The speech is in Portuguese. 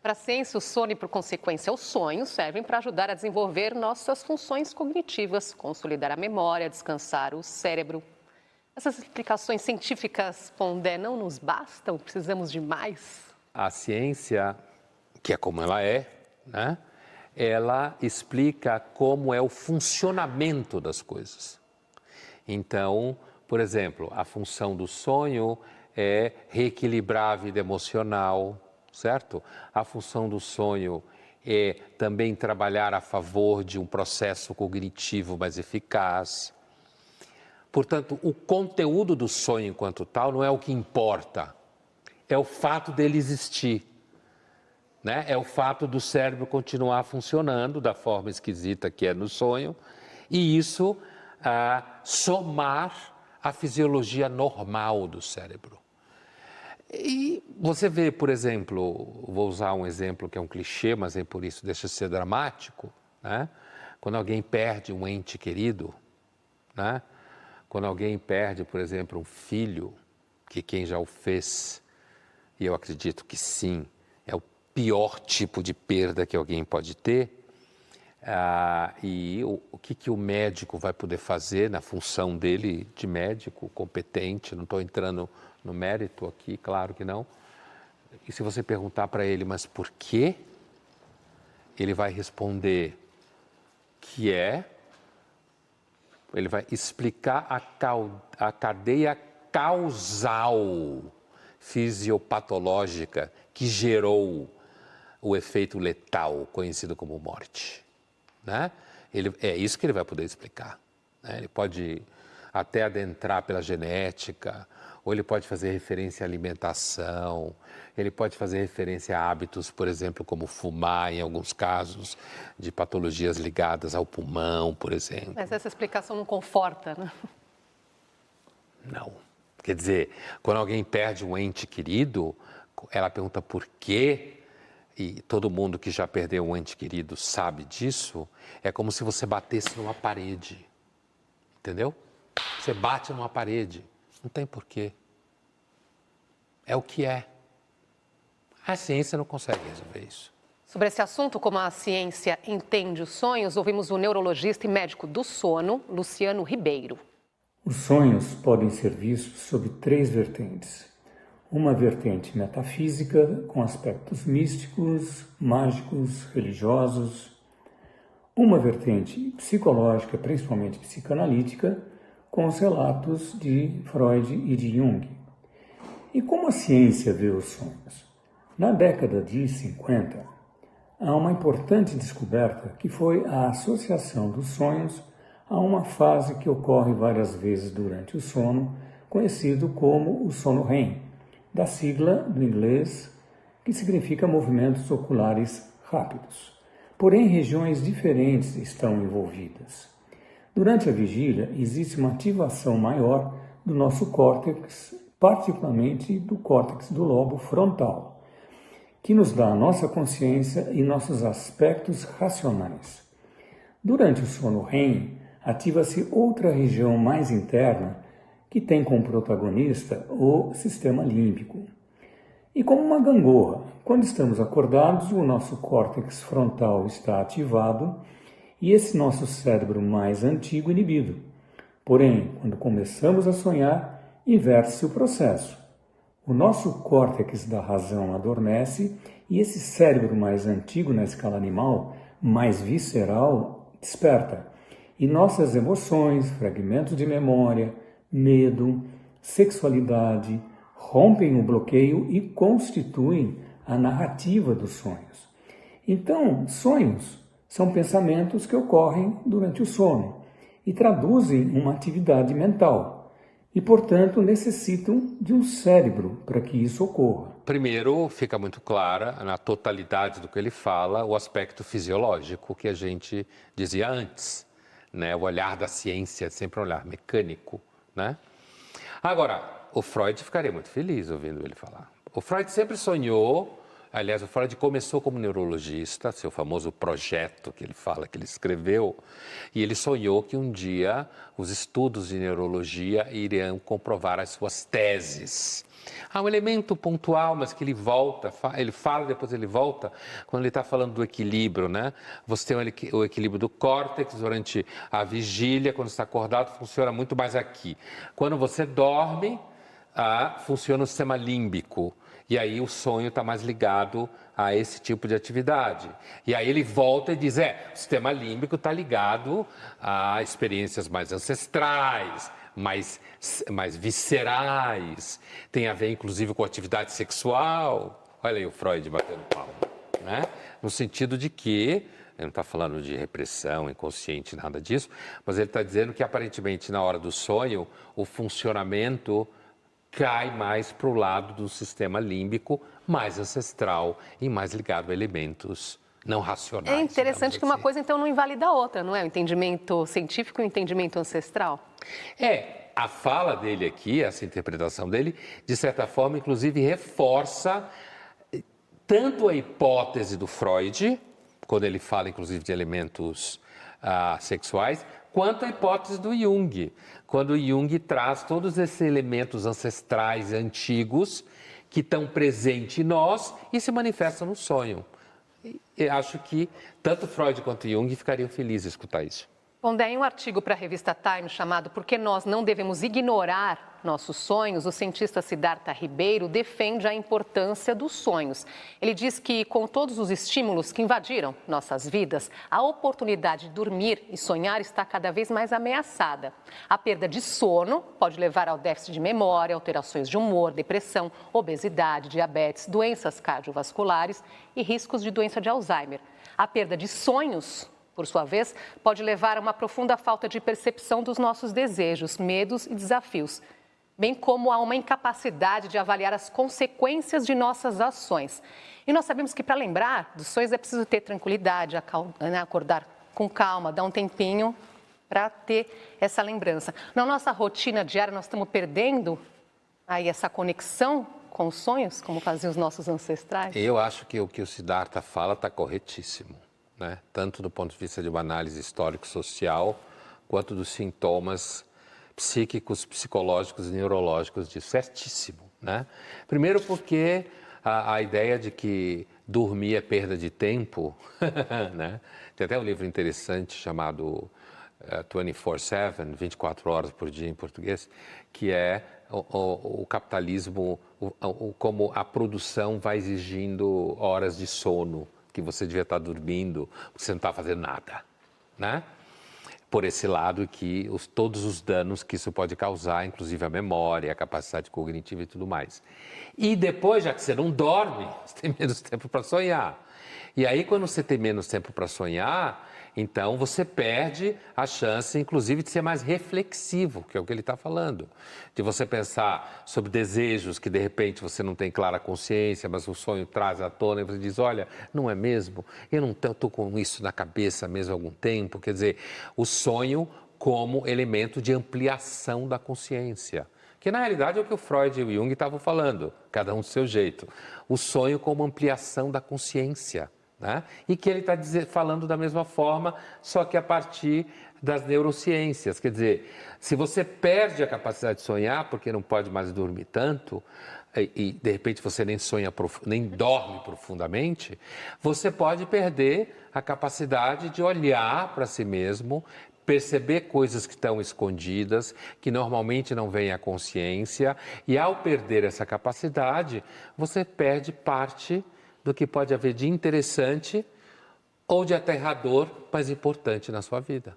Para a ciência, o sono e, por consequência, o sonho servem para ajudar a desenvolver nossas funções cognitivas, consolidar a memória, descansar o cérebro. Essas explicações científicas, Pondé, não nos bastam? Precisamos de mais? A ciência, que é como ela é, né? Ela explica como é o funcionamento das coisas. Então, por exemplo, a função do sonho é reequilibrar a vida emocional, certo? A função do sonho é também trabalhar a favor de um processo cognitivo mais eficaz. Portanto, o conteúdo do sonho enquanto tal não é o que importa, é o fato dele existir, né? É o fato do cérebro continuar funcionando da forma esquisita que é no sonho e isso somar a fisiologia normal do cérebro. E você vê, por exemplo, vou usar um exemplo que é um clichê, mas nem por isso deixa de ser dramático, né? Quando alguém perde um ente querido, né? Quando alguém perde, por exemplo, um filho, que quem já o fez, e eu acredito que sim, é o pior tipo de perda que alguém pode ter, e o que o médico vai poder fazer na função dele de médico competente, não estou entrando no mérito aqui, claro que não. E se você perguntar para ele, mas por quê? Ele vai responder que ele vai explicar a cadeia causal fisiopatológica que gerou o efeito letal, conhecido como morte. Né? É isso que ele vai poder explicar. Né? Ele pode até adentrar pela genética, ou ele pode fazer referência à alimentação, ele pode fazer referência a hábitos, por exemplo, como fumar, em alguns casos, de patologias ligadas ao pulmão, por exemplo. Mas essa explicação não conforta, né? Não. Quer dizer, quando alguém perde um ente querido, ela pergunta por quê, e todo mundo que já perdeu um ente querido sabe disso, é como se você batesse numa parede, entendeu? Você bate numa parede, não tem porquê. É o que é. A ciência não consegue resolver isso. Sobre esse assunto, como a ciência entende os sonhos, ouvimos o neurologista e médico do sono, Luciano Ribeiro. Os sonhos podem ser vistos sob três vertentes. Uma vertente metafísica, com aspectos místicos, mágicos, religiosos. Uma vertente psicológica, principalmente psicanalítica, com os relatos de Freud e de Jung. E como a ciência vê os sonhos? Na década de 50, há uma importante descoberta que foi a associação dos sonhos a uma fase que ocorre várias vezes durante o sono, conhecido como o sono REM, da sigla do inglês que significa movimentos oculares rápidos. Porém, regiões diferentes estão envolvidas. Durante a vigília, existe uma ativação maior do nosso córtex, particularmente do córtex do lobo frontal, que nos dá a nossa consciência e nossos aspectos racionais. Durante o sono REM, ativa-se outra região mais interna que tem como protagonista o sistema límbico. E como uma gangorra, quando estamos acordados, o nosso córtex frontal está ativado e esse nosso cérebro mais antigo inibido. Porém, quando começamos a sonhar, inverte-se o processo. O nosso córtex da razão adormece e esse cérebro mais antigo na escala animal, mais visceral, desperta. E nossas emoções, fragmentos de memória, medo, sexualidade, rompem o bloqueio e constituem a narrativa dos sonhos. Então, sonhos são pensamentos que ocorrem durante o sono e traduzem uma atividade mental e, portanto, necessitam de um cérebro para que isso ocorra. Primeiro, fica muito clara, na totalidade do que ele fala, o aspecto fisiológico que a gente dizia antes, né? O olhar da ciência é sempre um olhar mecânico, né? Agora, o Freud ficaria muito feliz ouvindo ele falar. O Freud sempre sonhou Aliás, o Freud começou como neurologista, seu famoso projeto que ele fala, que ele escreveu, e ele sonhou que um dia os estudos de neurologia iriam comprovar as suas teses. Há um elemento pontual, mas que ele volta, ele fala, depois ele volta, quando ele está falando do equilíbrio, né? Você tem o equilíbrio do córtex durante a vigília, quando está acordado, funciona muito mais aqui. Quando você dorme, funciona o sistema límbico. E aí o sonho está mais ligado a esse tipo de atividade. E aí ele volta e diz, o sistema límbico está ligado a experiências mais ancestrais, mais viscerais, tem a ver inclusive com atividade sexual. Olha aí o Freud batendo palma, né? No sentido de que, ele não está falando de repressão inconsciente, nada disso, mas ele está dizendo que aparentemente na hora do sonho, o funcionamento cai mais para o lado do sistema límbico, mais ancestral e mais ligado a elementos não racionais. É interessante que uma coisa, então, não invalida a outra, não é? O entendimento científico e o entendimento ancestral. A fala dele aqui, essa interpretação dele, de certa forma, inclusive, reforça tanto a hipótese do Freud, quando ele fala, inclusive, de elementos sexuais, quanto a hipótese do Jung, quando o Jung traz todos esses elementos ancestrais antigos que estão presentes em nós e se manifestam no sonho. Eu acho que tanto Freud quanto Jung ficariam felizes de escutar isso. Pondé, em um artigo para a revista Time chamado Por que nós não devemos ignorar nossos sonhos, o cientista Siddhartha Ribeiro defende a importância dos sonhos. Ele diz que, com todos os estímulos que invadiram nossas vidas, a oportunidade de dormir e sonhar está cada vez mais ameaçada. A perda de sono pode levar ao déficit de memória, alterações de humor, depressão, obesidade, diabetes, doenças cardiovasculares e riscos de doença de Alzheimer. A perda de sonhos, por sua vez, pode levar a uma profunda falta de percepção dos nossos desejos, medos e desafios, bem como a uma incapacidade de avaliar as consequências de nossas ações. E nós sabemos que, para lembrar dos sonhos, é preciso ter tranquilidade, acordar com calma, dar um tempinho para ter essa lembrança. Na nossa rotina diária, nós estamos perdendo aí essa conexão com os sonhos, como faziam os nossos ancestrais? Eu acho que o que o Siddhartha fala está corretíssimo, né? Tanto do ponto de vista de uma análise histórico-social, quanto dos sintomas psíquicos, psicológicos e neurológicos disso. Certíssimo, né? Primeiro porque a ideia de que dormir é perda de tempo, né? Tem até um livro interessante chamado 24/7, 24 horas por dia em português, que é o capitalismo, como a produção vai exigindo horas de sono, que você devia estar dormindo, porque você não está fazendo nada, né? Por esse lado que todos os danos que isso pode causar, inclusive a memória, a capacidade cognitiva e tudo mais. E depois, já que você não dorme, você tem menos tempo para sonhar. E aí, quando você tem menos tempo para sonhar, então você perde a chance, inclusive, de ser mais reflexivo, que é o que ele está falando. De você pensar sobre desejos que, de repente, você não tem clara consciência, mas o sonho traz à tona e você diz, olha, não é mesmo? Eu não estou com isso na cabeça mesmo há algum tempo. Quer dizer, o sonho como elemento de ampliação da consciência. Que, na realidade, é o que o Freud e o Jung estavam falando, cada um do seu jeito. O sonho como ampliação da consciência. Né? E que ele está falando da mesma forma, só que a partir das neurociências. Quer dizer, se você perde a capacidade de sonhar, porque não pode mais dormir tanto, e de repente você nem sonha, nem dorme profundamente, você pode perder a capacidade de olhar para si mesmo, perceber coisas que estão escondidas, que normalmente não vêm à consciência, e ao perder essa capacidade, você perde parte do que pode haver de interessante ou de aterrador, mas importante na sua vida.